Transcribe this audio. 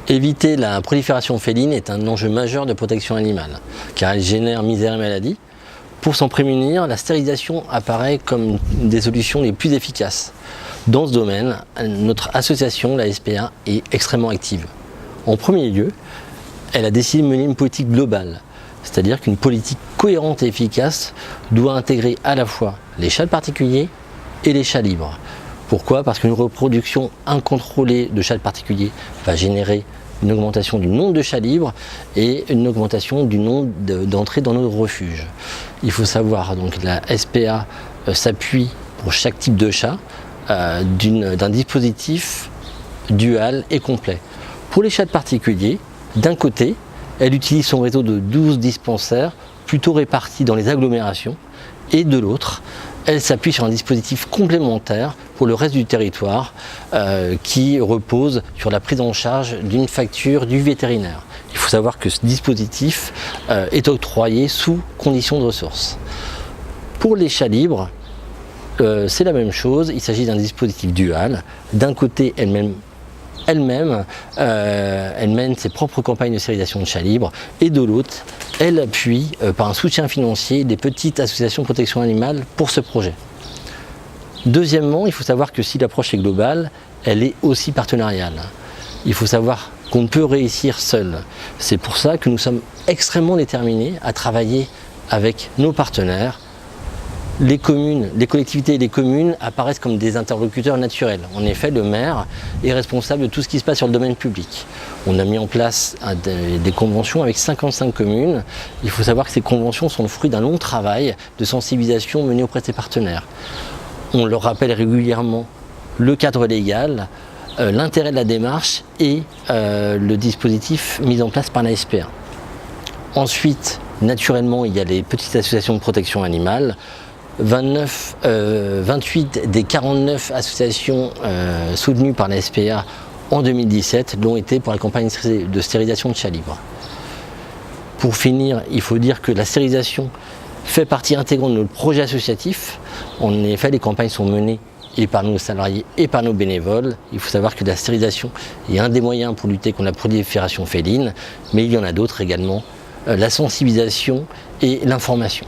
Éviter la prolifération féline est un enjeu majeur de protection animale, car elle génère misère et maladie. Pour s'en prémunir, la stérilisation apparaît comme une des solutions les plus efficaces. Dans ce domaine, notre association, la SPA, est extrêmement active. En premier lieu, elle a décidé de mener une politique globale, c'est-à-dire qu'une politique cohérente et efficace doit intégrer à la fois les chats particuliers et les chats libres. Pourquoi? Parce qu'une reproduction incontrôlée de chats particuliers va générer une augmentation du nombre de chats libres et une augmentation du nombre d'entrées dans nos refuges. Il faut savoir donc que la SPA s'appuie pour chaque type de chat d'un dispositif dual et complet. Pour les chats particuliers, d'un côté, elle utilise son réseau de 12 dispensaires plutôt répartis dans les agglomérations, et de l'autre, elle s'appuie sur un dispositif complémentaire pour le reste du territoire qui repose sur la prise en charge d'une facture du vétérinaire. Il faut savoir que ce dispositif est octroyé sous conditions de ressources. Pour les chats libres, c'est la même chose, il s'agit d'un dispositif dual. D'un côté, elle mène ses propres campagnes de stérilisation de chats libres, et de l'autre, elle appuie par un soutien financier des petites associations de protection animale pour ce projet. Deuxièmement, il faut savoir que si l'approche est globale, elle est aussi partenariale. Il faut savoir qu'on ne peut réussir seul. C'est pour ça que nous sommes extrêmement déterminés à travailler avec nos partenaires. Les communes, les collectivités et les communes apparaissent comme des interlocuteurs naturels. En effet, le maire est responsable de tout ce qui se passe sur le domaine public. On a mis en place des conventions avec 55 communes. Il faut savoir que ces conventions sont le fruit d'un long travail de sensibilisation mené auprès de ses partenaires. On leur rappelle régulièrement le cadre légal, l'intérêt de la démarche et le dispositif mis en place par la SPA. Ensuite, naturellement, il y a les petites associations de protection animale. 28 des 49 associations soutenues par la SPA en 2017 l'ont été pour la campagne de stérilisation de chats libres. Pour finir, il faut dire que la stérilisation fait partie intégrante de notre projet associatif. En effet, les campagnes sont menées et par nos salariés et par nos bénévoles. Il faut savoir que la stérilisation est un des moyens pour lutter contre la prolifération féline, mais il y en a d'autres également, la sensibilisation et l'information.